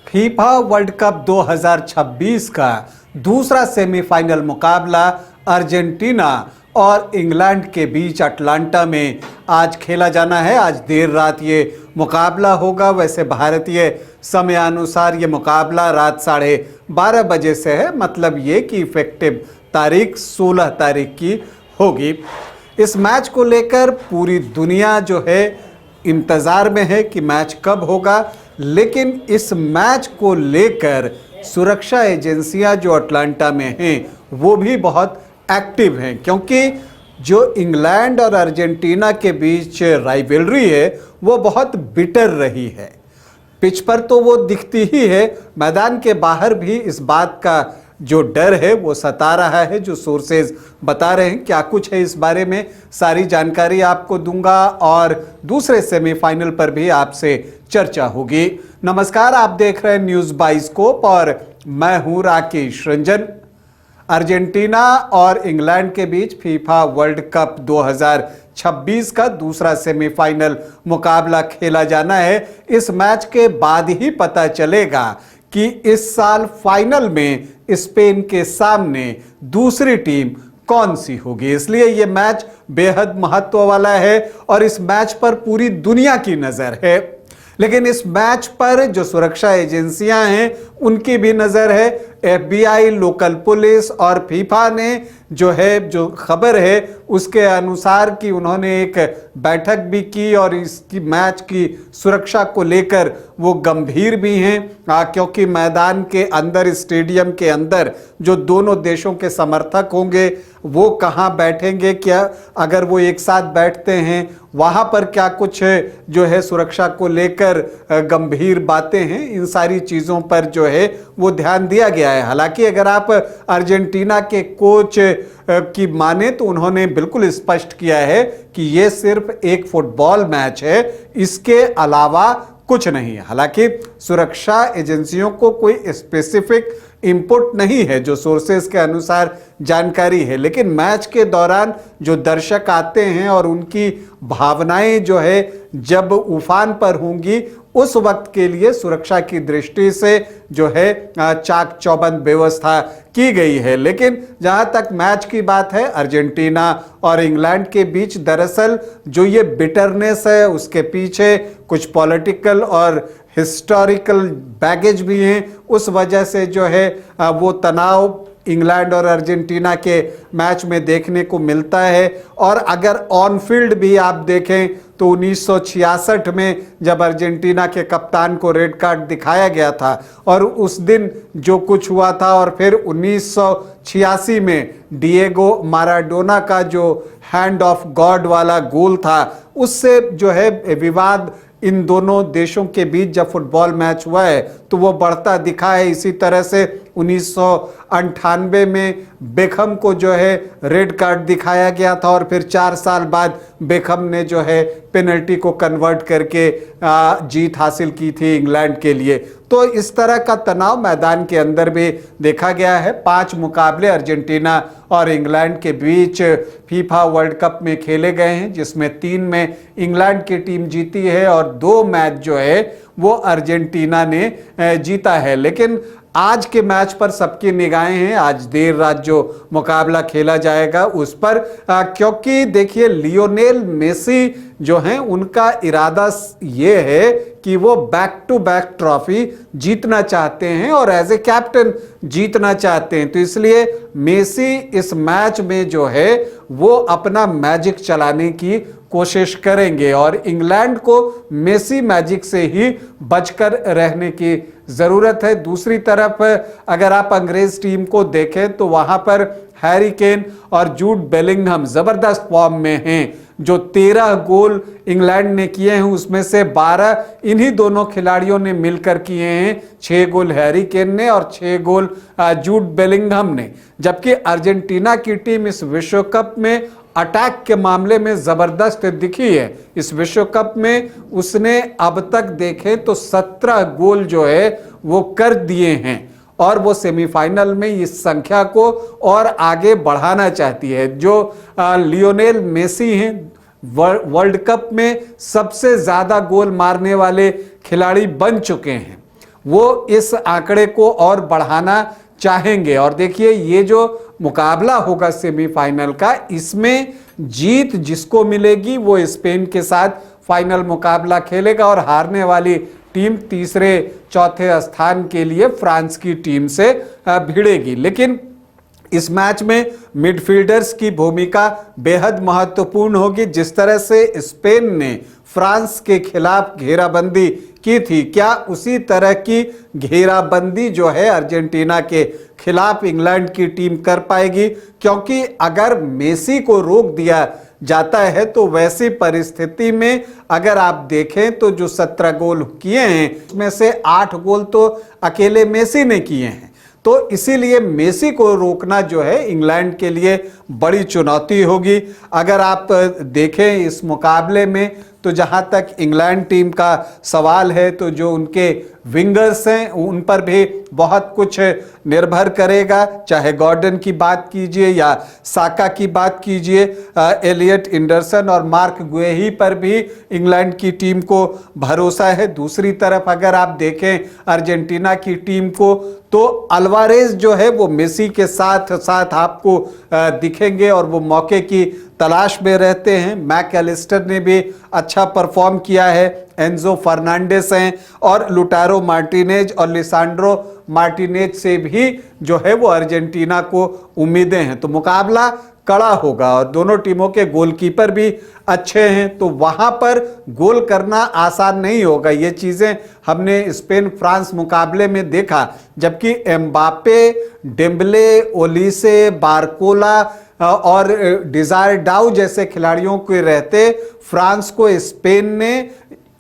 FIFA world cup 2026 का दूसरा semifinal मुकाबला अर्जेंटीना और इंग्लैंड के बीच अटलांटा में आज खेला जाना है। आज देर रात ये मुकाबला होगा। वैसे भारतीय समयानुसार ये मुकाबला रात 12:30 बजे से है, मतलब ये कि इफेक्टिव तारीख 16 तारीख की होगी। इस मैच को लेकर पूरी दुनिया जो है इंतज़ार में है कि मैच कब होगा, लेकिन इस मैच को लेकर सुरक्षा एजेंसियां जो अटलांटा में हैं वो भी बहुत एक्टिव हैं, क्योंकि जो इंग्लैंड और अर्जेंटीना के बीच राइवलरी है वो बहुत बिटर रही है। पिच पर तो वो दिखती ही है, मैदान के बाहर भी इस बात का जो डर है वो सता रहा है। जो सोर्सेज बता रहे हैं क्या कुछ है इस बारे में सारी जानकारी आपको दूंगा और दूसरे सेमीफाइनल पर भी आपसे चर्चा होगी। नमस्कार, आप देख रहे हैं न्यूज़ बाइस्कोप और मैं हूं राकेश रंजन। अर्जेंटीना और इंग्लैंड के बीच फीफा वर्ल्ड कप 2026 का दूसरा सेमीफाइनल मुकाबला खेला जाना है। इस मैच के बाद ही पता चलेगा कि इस साल फाइनल में स्पेन के सामने दूसरी टीम कौन सी होगी। इसलिए यह मैच बेहद महत्व वाला है और इस मैच पर पूरी दुनिया की नजर है। लेकिन इस मैच पर जो सुरक्षा एजेंसियां हैं उनकी भी नजर है। FBI, लोकल पुलिस और फीफा ने जो खबर है उसके अनुसार कि उन्होंने एक बैठक भी की और इसकी मैच की सुरक्षा को लेकर वो गंभीर भी हैं, क्योंकि मैदान के अंदर, स्टेडियम के अंदर जो दोनों देशों के समर्थक होंगे वो कहाँ बैठेंगे, क्या अगर वो एक साथ बैठते हैं वहाँ पर क्या कुछ जो है सुरक्षा को लेकर गंभीर बातें हैं। इन सारी चीज़ों पर जो है वो ध्यान दिया गया है। हालांकि अगर आप अर्जेंटीना के कोच की माने तो उन्होंने बिल्कुल स्पष्ट किया है कि ये सिर्फ एक फुटबॉल मैच है, इसके अलावा कुछ नहीं है। हालांकि सुरक्षा एजेंसियों को कोई स्पेसिफिक इनपुट नहीं है, जो सोर्सेस के अनुसार जानकारी है, लेकिन मैच के दौरान जो दर्शक आते हैं और उनकी भावनाएं जो है जब उफान पर होंगी उस वक्त के लिए सुरक्षा की दृष्टि से जो है चाक चौबंद व्यवस्था की गई है। लेकिन जहां तक मैच की बात है अर्जेंटीना और इंग्लैंड के बीच, दरअसल जो ये बिटरनेस है उसके पीछे कुछ पॉलिटिकल और हिस्टोरिकल बैगेज भी हैं। उस वजह से जो है वो तनाव इंग्लैंड और अर्जेंटीना के मैच में देखने को मिलता है। और अगर ऑन फील्ड भी आप देखें तो 1966 में जब अर्जेंटीना के कप्तान को रेड कार्ड दिखाया गया था और उस दिन जो कुछ हुआ था, और फिर 1986 में डिएगो माराडोना का जो हैंड ऑफ गॉड वाला गोल था, उससे जो है विवाद इन दोनों देशों के बीच जब फुटबॉल मैच हुआ है तो वो बढ़ता दिखा है। इसी तरह से 1998 में बेकहम को जो है रेड कार्ड दिखाया गया था और फिर 4 साल बाद बेकहम ने जो है पेनल्टी को कन्वर्ट करके जीत हासिल की थी इंग्लैंड के लिए। तो इस तरह का तनाव मैदान के अंदर भी देखा गया है। 5 मुकाबले अर्जेंटीना और इंग्लैंड के बीच फीफा वर्ल्ड कप में खेले गए हैं, जिसमें 3 में इंग्लैंड की टीम जीती है और 2 मैच जो है वो अर्जेंटीना ने जीता है। लेकिन आज के मैच पर सबकी निगाहें हैं। आज देर रात जो मुकाबला खेला जाएगा उस पर, क्योंकि देखिए लियोनेल मेसी जो हैं उनका इरादा ये है कि वो बैक टू बैक ट्रॉफी जीतना चाहते हैं और एज ए कैप्टन जीतना चाहते हैं। तो इसलिए मेसी इस मैच में जो है वो अपना मैजिक चलाने की कोशिश करेंगे और इंग्लैंड को मेसी मैजिक से ही बचकर रहने की ज़रूरत है। दूसरी तरफ अगर आप अंग्रेज टीम को देखें तो वहाँ पर हैरी केन और जूड बेलिंगहम ज़बरदस्त फॉर्म में हैं। जो 13 गोल इंग्लैंड ने किए हैं उसमें से 12 इन्हीं दोनों खिलाड़ियों ने मिलकर किए हैं। 6 गोल हैरी केन ने और 6 गोल जूड बेलिंगहम ने। जबकि अर्जेंटीना की टीम इस विश्व कप में अटैक के मामले में ज़बरदस्त दिखी है। इस विश्व कप में उसने अब तक देखें तो 17 गोल जो है वो कर दिए हैं और वो सेमीफाइनल में इस संख्या को और आगे बढ़ाना चाहती है। जो लियोनेल मेसी हैं वर्ल्ड कप में सबसे ज़्यादा गोल मारने वाले खिलाड़ी बन चुके हैं। वो इस आंकड़े को और बढ़ाना चाहेंगे। और देखिए ये जो मुकाबला होगा सेमीफाइनल का, इसमें जीत जिसको मिलेगी वो स्पेन के साथ फाइनल मुकाबला खेलेगा और हारने वाली टीम तीसरे चौथे स्थान के लिए फ्रांस की टीम से भिड़ेगी। लेकिन इस मैच में मिडफील्डर्स की भूमिका बेहद महत्वपूर्ण होगी। जिस तरह से स्पेन ने फ्रांस के खिलाफ घेराबंदी की थी, क्या उसी तरह की घेराबंदी जो है अर्जेंटीना के खिलाफ इंग्लैंड की टीम कर पाएगी? क्योंकि अगर मेसी को रोक दिया जाता है तो वैसी परिस्थिति में अगर आप देखें तो जो 17 गोल किए हैं उसमें से 8 गोल तो अकेले मेसी ने किए हैं। तो इसीलिए मेसी को रोकना जो है इंग्लैंड के लिए बड़ी चुनौती होगी। अगर आप देखें इस मुकाबले में तो जहां तक इंग्लैंड टीम का सवाल है तो जो उनके विंगर्स हैं उन पर भी बहुत कुछ निर्भर करेगा। चाहे गॉर्डन की बात कीजिए या साका की बात कीजिए, एलियट एंडरसन और मार्क गुएही पर भी इंग्लैंड की टीम को भरोसा है। दूसरी तरफ अगर आप देखें अर्जेंटीना की टीम को तो अल्वारेज जो है वो मेसी के साथ साथ आपको दिखेंगे और वो मौके की तलाश में रहते हैं। मैकएलिस्टर ने भी अच्छा परफॉर्म किया है, एंजो फर्नांडिस हैं और लुटारो मार्टिनेज और लिसांड्रो मार्टिनेज से भी जो है वो अर्जेंटीना को उम्मीदें हैं। तो मुकाबला कड़ा होगा और दोनों टीमों के गोलकीपर भी अच्छे हैं, तो वहां पर गोल करना आसान नहीं होगा। ये चीजें हमने स्पेन फ्रांस मुकाबले में देखा, जबकि एम्बापे, डेम्बले, ओलिसे, बारकोला और डिजायर डाउ जैसे खिलाड़ियों के रहते फ्रांस को स्पेन ने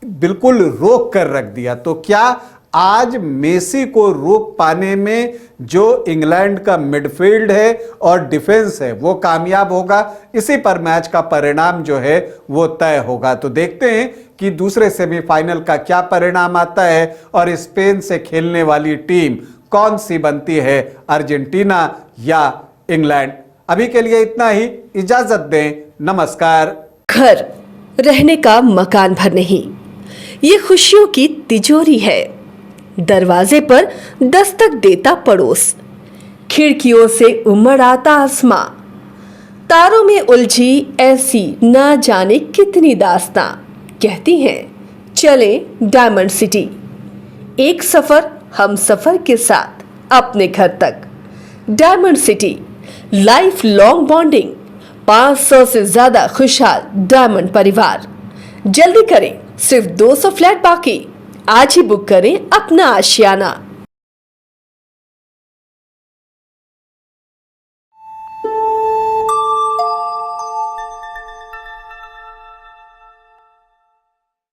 बिल्कुल रोक कर रख दिया। तो क्या आज मेसी को रोक पाने में जो इंग्लैंड का मिडफील्ड है और डिफेंस है वो कामयाब होगा? इसी पर मैच का परिणाम जो है वो तय होगा। तो देखते हैं कि दूसरे सेमीफाइनल का क्या परिणाम आता है और स्पेन से खेलने वाली टीम कौन सी बनती है, अर्जेंटीना या इंग्लैंड। अभी के लिए इतना ही, इजाजत दें, नमस्कार। घर रहने का मकान भर नहीं, ये खुशियों की तिजोरी है। दरवाजे पर दस्तक देता पड़ोस, खिड़कियों से उमड़ आता आसमां, तारों में उलझी ऐसी ना जाने कितनी दास्तां। कहती हैं चले डायमंड सिटी, एक सफर हम सफर के साथ अपने घर तक। Diamond city, life long bonding, 500 से ज्यादा खुशहाल डायमंड परिवार। जल्दी करें, सिर्फ 200 फ्लैट बाकी। आज ही बुक करें अपना आशियाना।